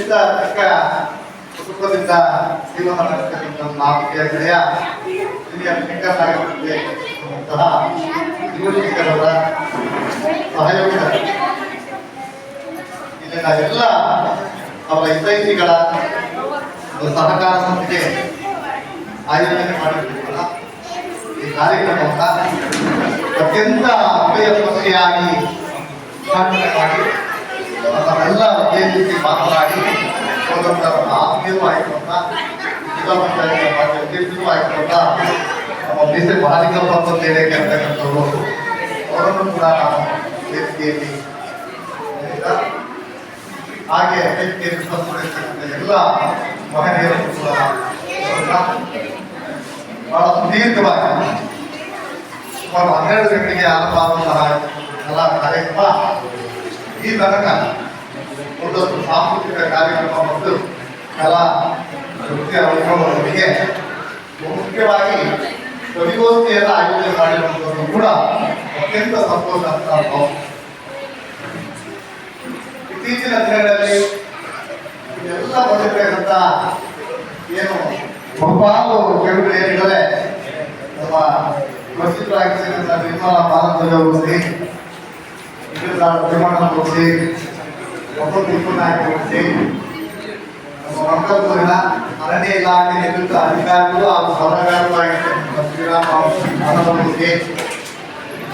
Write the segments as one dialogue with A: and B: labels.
A: ಖಂಡಿತ ಚಿಕ್ಕ ಕುಟುಂಬದಿಂದ ಜೀವನ ನಡೆಸತಕ್ಕಂಥ ನಾಲ್ಕೈಯ ಗೆಳೆಯ ಹಿರಿಯ ಶಂಕರ್ ಆಗಿರುತ್ತದೆ ಸಹ ಯುವಶಂಕರ್ ಅವರ ಸಹಯೋಗ ಇಲ್ಲಿನ ಎಲ್ಲ ಅವರ ಹಿತೈಷಿಗಳ ಸಹಕಾರ ಸಂಸ್ಥೆ ಆಯೋಜನೆ ಮಾಡಿರುತ್ತಲ್ಲ ಈ ಕಾರ್ಯಕ್ರಮವನ್ನು ಅತ್ಯಂತ ಅಭಯಸ್ಪರ್ಶಿಯಾಗಿ ಮಾಡಿ ನಮ್ಮೆಲ್ಲ ಉದ್ದೇಶಿಸಿ ಮಾತನಾಡಿ ಆತ್ಮೀಯೂ ಆಯ್ಕೊಂಡ ಜಿಲ್ಲಾ ಪಂಚಾಯತ್ ಅಧ್ಯಕ್ಷರು ಆಯ್ಕೊಂಡ ನಮ್ಮ ಮೀಸೆ ಬಾಲಿಕ ಬಂದೇನೆ ಅಂತಕ್ಕಂಥವ್ರು ಅವರನ್ನು ಕೂಡ ನಾವು ವೇದಿಕೆಯಲ್ಲಿ ಹಾಗೆ ವೇದಿಕೆಯಲ್ಲಿ ಉಪಸ್ಥಿತರಿರ್ತಕ್ಕಂಥ ಎಲ್ಲ ಮಹನೀಯರು ಕೂಡ ಬಹಳ ಸುದೀರ್ಘವಾಗಿ ಸುಮಾರು 12 ಗಂಟೆಗೆ ಆರಂಭ ಆಗುವಂತಹ ಎಲ್ಲ ಕಾರ್ಯಕ್ರಮ ಈ ತನಕ ಒಂದಷ್ಟು ಸಾಂಸ್ಕೃತಿಕ ಕಾರ್ಯಕ್ರಮ ಮತ್ತು ಕಲಾ ನೃತ್ಯ ವೈಭವದೊಂದಿಗೆ ಮುಖ್ಯವಾಗಿ ಕವಿಗೋಷ್ಠಿಯನ್ನು ಆಯೋಜನೆ ಮಾಡಿರುವಂಥದ್ದು ಕೂಡ ಅತ್ಯಂತ ಸಂತೋಷ ಅಂತ ನಾವು ಇತ್ತೀಚಿನ ದಿನಗಳಲ್ಲಿ ಎಲ್ಲ ಬಂದಿರ್ತಕ್ಕಂಥ ಏನು ಬಹುಪಾಲು ಕವಿಗಳು ಏನಿದ್ದಾರೆ ನಮ್ಮ ಪ್ರಸಿದ್ಧರಾಗಿರ್ತಕ್ಕಂಥ ನಿರ್ಮಲಾ ಭಾರದ್ವಾಜ ಅವರು ಸರಿ ಶ್ರೀಮಂತಪುರಿ ಒಪ್ಪಂದನಾಯಕಿ ನಮ್ಮ ಮಂಗಳೂರಿನ ಅರಣ್ಯ ಇಲಾಖೆ ನೇತೃತ್ವ ಅಧಿಕಾರಿಗಳು ಹಾಗೂ ಸಲಹೆಗಾರರು ಆಗಿರ್ತಕ್ಕಂಥ ಶ್ರೀರಾಮ ಅನಂತಮೂರ್ತಿ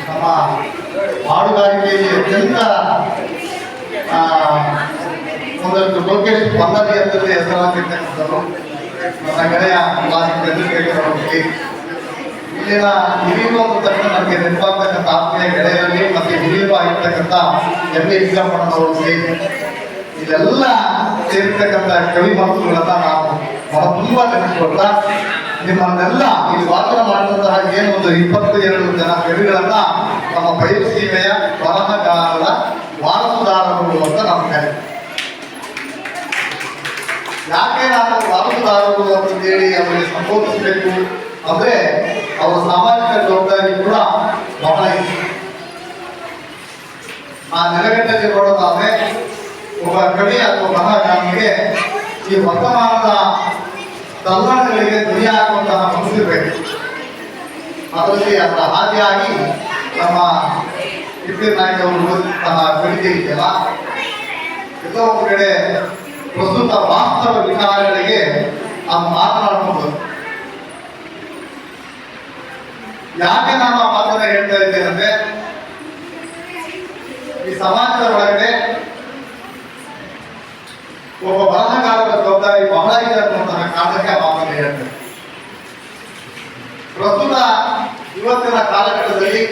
A: ನಮ್ಮ ಹಾಡುಗಾರಿಕೆಯಲ್ಲಿ ಅತ್ಯಂತ ಒಂದಷ್ಟು ಲೋಕೇಶ್ ಪಲ್ಲವಿ ಅಂತಂದ್ರೆ ಹೆಸರಾಗಿರ್ತಕ್ಕಂಥದ್ದು ನನ್ನ ಗೆಳೆಯ ಚಂದ್ರಶೇಖರ್ ಇಲ್ಲಿನ ಹಿರಿಯರು ಅಂತ ತಕ್ಷಣ ನಮಗೆ ನೆನಪಾಗ್ತಕ್ಕಂಥ ಆತ್ಮೀಯ ಗೆಳೆಯರಲ್ಲಿ ಮತ್ತೆ ಹಿರಿಯರು ಆಗಿರ್ತಕ್ಕಂಥ ಎಂ.ಎ. ಈಗಪ್ಪಣ್ಣನವರು ಇದೆಲ್ಲ ಸೇರಿರ್ತಕ್ಕಂಥ ಕವಿ ಮನಸ್ಸುಗಳನ್ನ ನಾವು ಬಹಳ ತುಂಬಾ ನೆನಪಿಸ್ಕೊಳ್ತಾ ನಿಮ್ಮನ್ನೆಲ್ಲ ಇಲ್ಲಿ ವಾಚನ ಮಾಡಿದಂತಹ ಏನು ಒಂದು 22 ಜನ ಕವಿಗಳನ್ನ ನಮ್ಮ ಬಯಲು ಸೀಮೆಯ ಬರಹಗಾರರ ವಾರಸುದಾರರು ಅಂತ ನಾವು ಕರೀತೀವಿ. ಯಾಕೆ ನಾವು ವಾರಸುದಾರರು ಅಂತಂದೇಳಿ ಅವರಿಗೆ ಸಂಬೋಧಿಸಬೇಕು ಅಂದ್ರೆ ಅವರ ಸಾಮಾಜಿಕ ಜವಾಬ್ದಾರಿ ಕೂಡ ಬಹಳ ಇದೆ. ಆ ನೆಲೆಗಟ್ಟಲ್ಲಿ ನೋಡೋದಾದ್ರೆ ಒಬ್ಬ ಕವಿ ಅಥವಾ ಬರಹಗಾರನಿಗೆ ಈ ವರ್ತಮಾನದ ತಲ್ಲಣಗಳಿಗೆ ಧ್ವನಿ ಹಾಕುವಂತಹ ಮನಸ್ಸಿರಬೇಕು. ಅದರಲ್ಲಿ ಅದರ ಹಾದಿಯಾಗಿ ನಮ್ಮ ಕಿತ್ತೂರು ನಾಯಕ ಅವರು ಓದಿದಂತಹ ಕವಿತೆ ಇದೆಯಲ್ಲ, ಎಲ್ಲೋ ಒಂದು ಕಡೆ ಪ್ರಸ್ತುತ ವಾಸ್ತವ ವಿಚಾರಗಳಿಗೆ ನಾವು ಮಾತನಾಡಬಹುದು. ಯಾಕೆ ನಾನು ಆ ಮಾತನ್ನ ಹೇಳ್ತಾ ಇದ್ದೇನೆ ಅಂದ್ರೆ, ಈ ಸಮಾಜದ ಒಳಗಡೆ ಒಬ್ಬ ಬರಹಗಾರರ ಜವಾಬ್ದಾರಿ ಬಹಳ ಇದೆ ಅನ್ನುವಂತಹ ಕಾರಣಕ್ಕೆ ಆ ಮಾತನ್ನ ಹೇಳ್ತೇನೆ. ಪ್ರಸ್ತುತ ಇವತ್ತಿನ ಕಾಲಘಟ್ಟದಲ್ಲಿ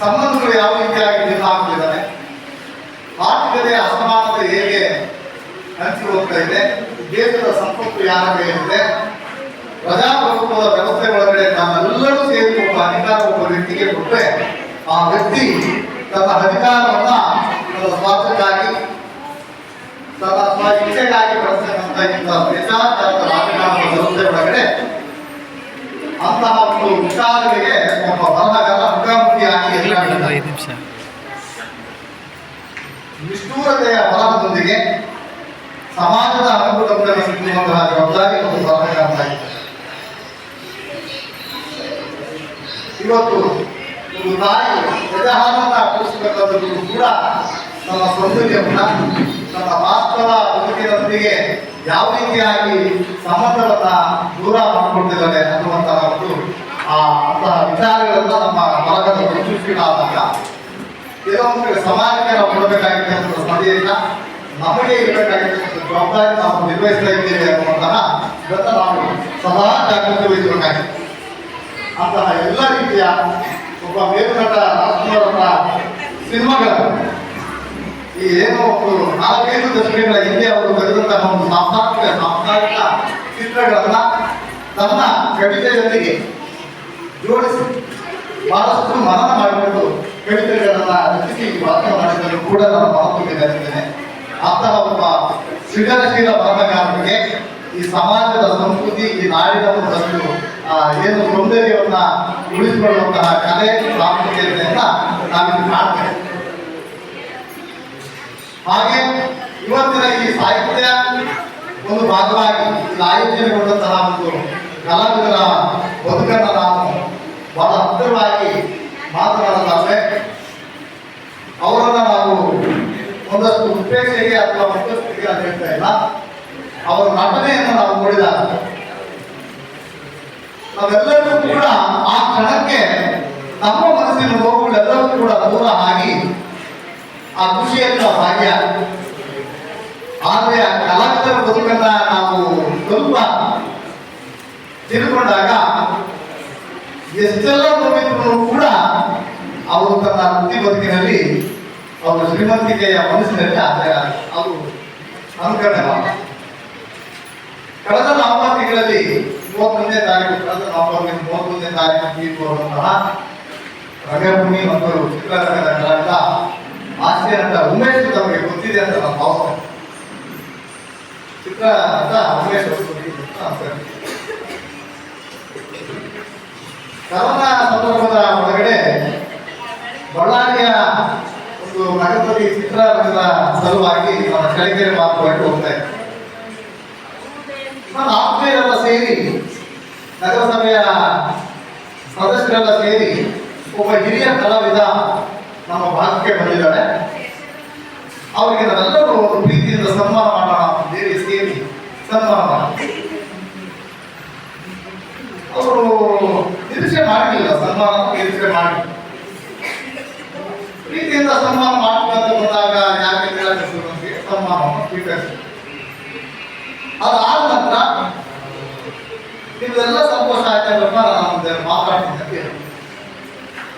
A: ಸಂಬಂಧಗಳು ಯಾವ ರೀತಿಯಾಗಿ ನಿರ್ಮಾಣ ಆಗ್ತಿದ್ದಾವೆ, ಆರ್ಥಿಕತೆಯ ಅಸಮಾನತೆ ಹೇಗೆ ಹಂಚಿ ಹೋಗ್ತಾ ಇದೆ, ದೇಶದ ಸಂಪತ್ತು ಯಾರ ಕೈಯಲ್ಲಿದೆ, ಪ್ರಜಾಪ್ರಭುತ್ವದ ವ್ಯವಸ್ಥೆ ಒಳಗಡೆ ನಾವೆಲ್ಲರೂ ಸೇರಿ ಒಬ್ಬ ಅಧಿಕಾರ ಒಬ್ಬ ವ್ಯಕ್ತಿಗೆ ಕೊಟ್ಟರೆ ಆ ವ್ಯಕ್ತಿ ತನ್ನ ಅಧಿಕಾರವನ್ನ ತನ್ನ ಸ್ವಾರ್ಥಕ್ಕಾಗಿ ತನ್ನ ಸ್ವ ಇಚ್ಛೆಗಾಗಿ ಬಳಸ್ತಕ್ಕಂಥ ಇಂಥ ಪ್ರಜಾತಾಂತ್ರಿಕ ರಾಜಕಾರಣದ ವ್ಯವಸ್ಥೆ ಒಳಗಡೆ ಅಂತಹ ಒಂದು ವಿಚಾರಗಳಿಗೆ ಒಬ್ಬ ಬರಹಗಾರ ಮುಖಾಮುಖಿಯಾಗಿ ನಿಷ್ಠೂರತೆಯ ಬರಹದೊಂದಿಗೆ ಸಮಾಜದ ಅನುಕೂಲತೆಯನ್ನು ಸಿಕ್ಕುವಂತಹ ಜವಾಬ್ದಾರಿ ಒಂದು ಬರಹಗಾರನಾಗಿದೆ. ಇವತ್ತು ಒಂದು ತಾಯಿ ಯಜಮಾನನ ಪೋಷಿಸಬೇಕಾದರೂ ಕೂಡ ತನ್ನ ಸೌಂದರ್ಯವನ್ನ ತನ್ನ ವಾಸ್ತವ ಬದುಕಿನೊಂದಿಗೆ ಯಾವ ರೀತಿಯಾಗಿ ಸಂಬಂಧವನ್ನ ದೂರ ಮಾಡಿಕೊಳ್ತಿದ್ದಾರೆ ಅನ್ನುವಂತಹ ಒಂದು ಅಂತಹ ವಿಚಾರಗಳನ್ನ ನಮ್ಮ ಭಾರತದ ಪರಿಶೀಲನಾದಾಗ ಕೆಲವೊಂದು ಕಡೆ ಸಮಾಜಕ್ಕೆ ನಾವು ಕೊಡಬೇಕಾಗಿರ್ತಕ್ಕಂಥ ಸಂದೇಶ, ನಮಗೆ ಇರಬೇಕಾಗಿರ್ತಕ್ಕಂಥ ಜವಾಬ್ದಾರಿ ನಾವು ನಿರ್ವಹಿಸ್ತಾ ಇದ್ದೇವೆ ಅನ್ನುವಂತಹ ಇವತ್ತು ನಾವು ಸದಾ ಜಾಗೃತಿ ವಹಿಸಬೇಕಾಗಿದೆ. ಅಂತಹ ಎಲ್ಲ ರೀತಿಯ ಒಬ್ಬ ಮೇರುನಟ ರಾಜ್ಕುಮಾರರ ಸಿನಿಮಾಗಳು ಈ ಏನೋ ಒಂದು 4-5 ದಶಕಗಳ ಹಿಂದೆ ಅವರು ಬರೆದಂತಹ ಒಂದು ಸಾಂಸ್ಕಾರಿಕ ಚಿತ್ರಗಳನ್ನ ತನ್ನ ಕವಿತೆಯೊಂದಿಗೆ ಜೋಡಿಸಿ ಬಹಳಷ್ಟು ಮನನ ಮಾಡಿಕೊಂಡು ಕವಿತೆಗಳನ್ನ ರಚಿಸಿ ವಾಚನ ಮಾಡಿದರೂ ಕೂಡ ನಾನು ಮಹತ್ವಕ್ಕೆ ಧರಿಸ್ತೇನೆ. ಅಂತಹ ಒಬ್ಬ ಸೃಜನಶೀಲ ಬರಹಗಾರರಿಗೆ ಈ ಸಮಾಜದ ಸಂಸ್ಕೃತಿ, ಈ ನಾಡಿನ ಒಂದಷ್ಟು ಏನು ಸೌಂದರ್ಯವನ್ನ ಉಳಿಸಿಕೊಳ್ಳುವಂತಹ ಕಲೆ ಪ್ರಾಮುಖ್ಯತೆಯನ್ನ ನಾವಿಲ್ಲಿ ಕಾಣ್ತೇವೆ. ಹಾಗೆ ಇವತ್ತಿನ ಈ ಸಾಹಿತ್ಯ ಒಂದು ಭಾಗವಾಗಿ ಇಲ್ಲಿ ಆಯೋಜನೆಗೊಂಡಂತಹ ಒಂದು ಕಲಾವಿದರ ಬದುಕನ್ನು ನಾವು ಬಹಳ ಹತ್ತಿರವಾಗಿ ಮಾತನಾಡಲಾರೆ. ಅವರನ್ನ ನಾವು ಒಂದಷ್ಟು ಉಪೇಕ್ಷೆಗೆ ಅಥವಾ ಮತ್ತಷ್ಟಿಗೆ ಹೇಳ್ತಾ ಇಲ್ಲ. ಅವರ ನಟನೆಯನ್ನು ನಾವು ನೋಡಿದಾಗ ನಾವೆಲ್ಲರೂ ಕೂಡ ಆ ಕ್ಷಣಕ್ಕೆ ನಮ್ಮ ಮನಸ್ಸಿನ ನೋವುಗಳೆಲ್ಲವೂ ಕೂಡ ದೂರ ಆಗಿ ಆ ಖುಷಿಯನ್ನ ಭಾಗ್ಯ. ಆದರೆ ಆ ಕಲಾವಿದರ ಬದುಕನ್ನ ನಾವು ಸ್ವಲ್ಪ ತಿಳ್ಕೊಂಡಾಗ ಎಷ್ಟೆಲ್ಲ ನೋವಿದ್ರು ಕೂಡ ಅವರು ತನ್ನ ವೃತ್ತಿ ಬದುಕಿನಲ್ಲಿ ಅವರ ಶ್ರೀಮಂತಿಕೆಯ ಮನಸ್ಸಿನಲ್ಲಿ ಅದು ಅನುಕರಣೆ ಮಾಡ. ಕಳೆದ ನವೆಂಬರ್ ತಿಂಗಳಲ್ಲಿ 31ನೇ ತಾರೀಕು ತೀರ್ಪುವಂತಹ ರಂಗಭೂಮಿ ಮತ್ತು ಚಿತ್ರರಂಗದ ಕಲಾವಿದ ಹಾಸ್ಯ ನಟ ಉಮೇಶ್ ತಮಗೆ ಗೊತ್ತಿದೆ ಅಂತ ನಾನು ಭಾವಿಸ್ತೇನೆ. ಚಿತ್ರ ನಟ ಉಮೇಶ್ ಕರೋನಾ ಸಂದರ್ಭದ ಒಳಗಡೆ ಬಳ್ಳಾರಿಯ ಒಂದು ನಗರದಲ್ಲಿ ಚಿತ್ರರಂಗದ ಸಲುವಾಗಿ ನಮ್ಮ ಚಳಿಕೆರೆ ಮಾತುಕಟ್ಟು ಹೋಗ್ತಾ ಇದ್ದೆ. ನನ್ನ ಆತ್ಮೀಯರೆಲ್ಲ ಸೇರಿ, ನಗರಸಭೆಯ ಸದಸ್ಯರೆಲ್ಲ ಸೇರಿ ಒಬ್ಬ ಹಿರಿಯ ಕಲಾವಿದ ನಮ್ಮ ಭಾಗಕ್ಕೆ ಬಂದಿದ್ದಾರೆ. ಅವರಿಗೆ ನಾವೆಲ್ಲರೂ ಒಂದು ಪ್ರೀತಿಯಿಂದ ಸನ್ಮಾನ ಮಾಡೋಣ ಅಂತೇಳಿ ಸೇರಿ ಸನ್ಮಾನ ಮಾಡೋಣ. ಅವರು ನಿರೀಕ್ಷೆ ಮಾಡಲಿಲ್ಲ, ಸನ್ಮಾನ ನಿರೀಕ್ಷೆ ಮಾಡಿ ಪ್ರೀತಿಯಿಂದ ಸನ್ಮಾನ ಮಾಡಬೇಕಂತ ಬಂದಾಗ ಯಾಕೆ ಕೇಳಕ್ಕೆ ಸನ್ಮಾನವನ್ನು ಸ್ವೀಕರಿಸಿ ಅದಾದ ನಂತರ ನಿಮ್ದೆಲ್ಲ ಸಂತೋಷ ಆಯ್ತಂದ್ರಪ್ಪ ನಾನು ಮಾತಾಡ್ತೀನಿ ಅಂತ ಹೇಳಿ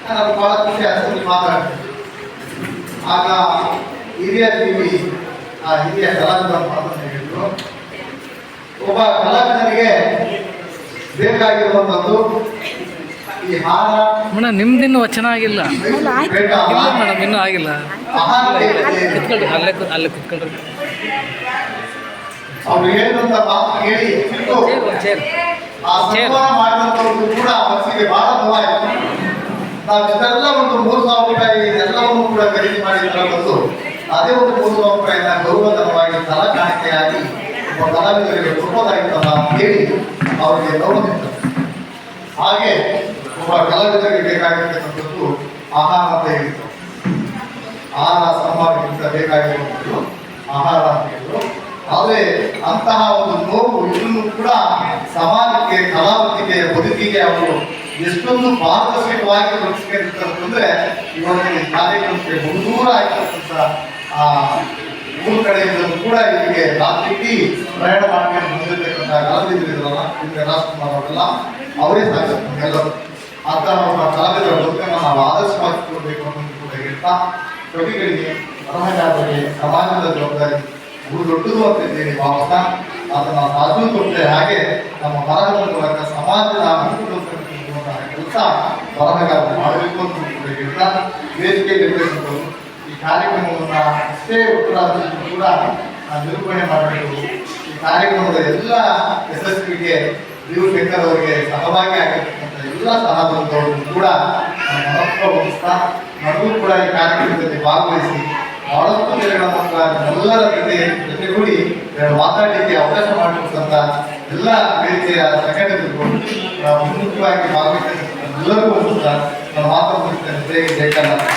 A: ನನಗೆ ಬಹಳ ಖುಷಿ ಆಯ್ತು ಮಾತಾಡ್ತೀನಿ. ಆಗ ಹಿರಿಯ ಟಿವಿ ಆ ಹಿರಿಯ ಕಲಾವಿದ ಮಾತನ್ನು ಹೇಳಿದ್ರು. ಒಬ್ಬ ಕಲಾವಿದನಿಗೆ ಬೇಕಾಗಿರುವಂಥದ್ದು ಈ ಹಾರ.
B: ಮೇಡಮ್ ನಿಮ್ದಿನ್ನೂ ವಚನ ಆಗಿಲ್ಲ ಮೇಡಮ್, ಇನ್ನೂ ಆಗಿಲ್ಲ. ಕುತ್ಕೊಳ್ರಿ, ಅಲ್ಲೇ ಕುತ್ಕೊಳ್ರಿ.
A: ಅವ್ರು ಹೇಳಿದಂತ ಮಾತು ಕೇಳಿ ಆ ಸನ್ಮಾನ ಮಾಡಿದಂಥವ್ರು ಕೂಡ ಮನಸ್ಸಿಗೆ ಬಹಳ ನೋವಾಯಿತು. ನಾವು ಇಷ್ಟೆಲ್ಲ ಒಂದು 3,000 ರೂಪಾಯಿ ಎಲ್ಲವನ್ನೂ ಕೂಡ ಖರೀದಿ ಮಾಡಿ ಬಂದು ಅದೇ ಒಂದು 3,000 ರೂಪಾಯಿನ ಗೌರವಧನವಾಗಿ ತಲಾ ಕಾಣಿಕೆಯಾಗಿ ಒಬ್ಬ ಕಲಾವಿದರಿಗೆ ಕೊಡೋದಾಗಿತ್ತಲ್ಲ ಅಂತ ಹೇಳಿ ಅವರಿಗೆ ಗೌರವಿಸಿದರು. ಹಾಗೆ ಒಬ್ಬ ಕಲಾವಿದರಿಗೆ ಬೇಕಾಗಿರ್ತಕ್ಕಂಥದ್ದು ಆಹಾರ ಅಂತ ಹೇಳಿದ್ರು. ಆಹಾರ ಸನ್ಮಾನಕ್ಕಿಂತ ಬೇಕಾಗಿರುವಂಥದ್ದು ಆಹಾರ ಅಂತ ಹೇಳಿದ್ರು. ಆದರೆ ಅಂತಹ ಒಂದು ನೋವು ಇದನ್ನು ಕೂಡ ಸಮಾಜಕ್ಕೆ, ಕಲಾವತಿಗೆ, ಬದುಕಿಗೆ ಅವರು ಎಷ್ಟೊಂದು ಪಾರದರ್ಶಕವಾಗಿ ಬದುಕಿರ್ತಂದ್ರೆ ಇವತ್ತಿನ ಕಾರ್ಯಕ್ರಮಕ್ಕೆ ಬಹುದೂರ ಆಗಿರ್ತಕ್ಕಂಥ ಊರು ಕಡೆಯಿಂದ ಕೂಡ ಇಲ್ಲಿಗೆ ರಾತ್ರಿ ಪ್ರಯಾಣ ಮಾಡ್ಕೊಂಡು ಬಂದಿರ್ತಕ್ಕಂಥ ಕಲಾವಿದರಿದ್ರಲ್ಲ, ಇಲ್ಲಿ ರಾಜ್ಕುಮಾರ್ ಅವರೆಲ್ಲ ಅವರೇ ಸಾಗಿಸ್ತಾರೆ ಎಲ್ಲರೂ. ಅಂತ ನಮ್ಮ ಕಲಾವಿದರ ಬದುಕನ್ನು ನಾವು ಆದರ್ಶವಾಗಿ ಕೊಡಬೇಕು ಅನ್ನೋದು ಕೂಡ ಹೇಳ್ತಾ, ಕವಿಗಳಿಗೆ, ಬರಹಗಾರರಿಗೆ ಸಮಾಜದ ಜವಾಬ್ದಾರಿ ದೊಡ್ಡದು ಅಂತ ಹೇಳಿ ಭಾವಿಸ್ತಾ ಅದನ್ನು ಸಾಧು ಕೊಟ್ಟರೆ ಹಾಗೆ ನಮ್ಮ ಬರಹದ ಮೂಲಕ ಸಮಾಜದ ಕೆಲಸ ಬರಹಗಾರರು ಮಾಡಬೇಕು ಅಂತ ಕೂಡ ಹೇಳ್ತಾ, ವೇದಿಕೆ ನಿರ್ವಹಿಸಿದವರು ಈ ಕಾರ್ಯಕ್ರಮವನ್ನು ಅಷ್ಟೇ ಉತ್ತರಾಧಿಕಾರಿ ಕೂಡ ನಿರೂಪಣೆ ಮಾಡಬೇಕು. ಈ ಕಾರ್ಯಕ್ರಮದ ಎಲ್ಲ ಯಶಸ್ವಿಗೆ ಶಂಕರ್ ಅವರಿಗೆ ಸಹಭಾಗಿ ಆಗಿರ್ತಕ್ಕಂಥ ಎಲ್ಲ ಸಹಭಾಗಿದವರು ಕೂಡ ಮಹತ್ವ ವಹಿಸ್ತಾ ನಮಗೂ ಕೂಡ ಈ ಕಾರ್ಯಕ್ರಮದಲ್ಲಿ ಭಾಗವಹಿಸಿ ಬಹಳಷ್ಟು ಜನಗಳ ಎಲ್ಲರ ಜೊತೆಗೂಡಿ ಮಾತಾಡಲಿಕ್ಕೆ ಅವಕಾಶ ಮಾಡಿಕೊಟ್ಟಂತ ಎಲ್ಲ ವೇದಿಕೆಯ ಸಂಘಟನೆಗಳು ಮುಖ್ಯವಾಗಿ ಭಾಗವಹಿಸಿದ ಎಲ್ಲರಿಗೂ ನಾನು ಮಾತಾಡ್ತಿದ್ದೇನೆ. ಜೈ ಕರ್ನಾಟಕ.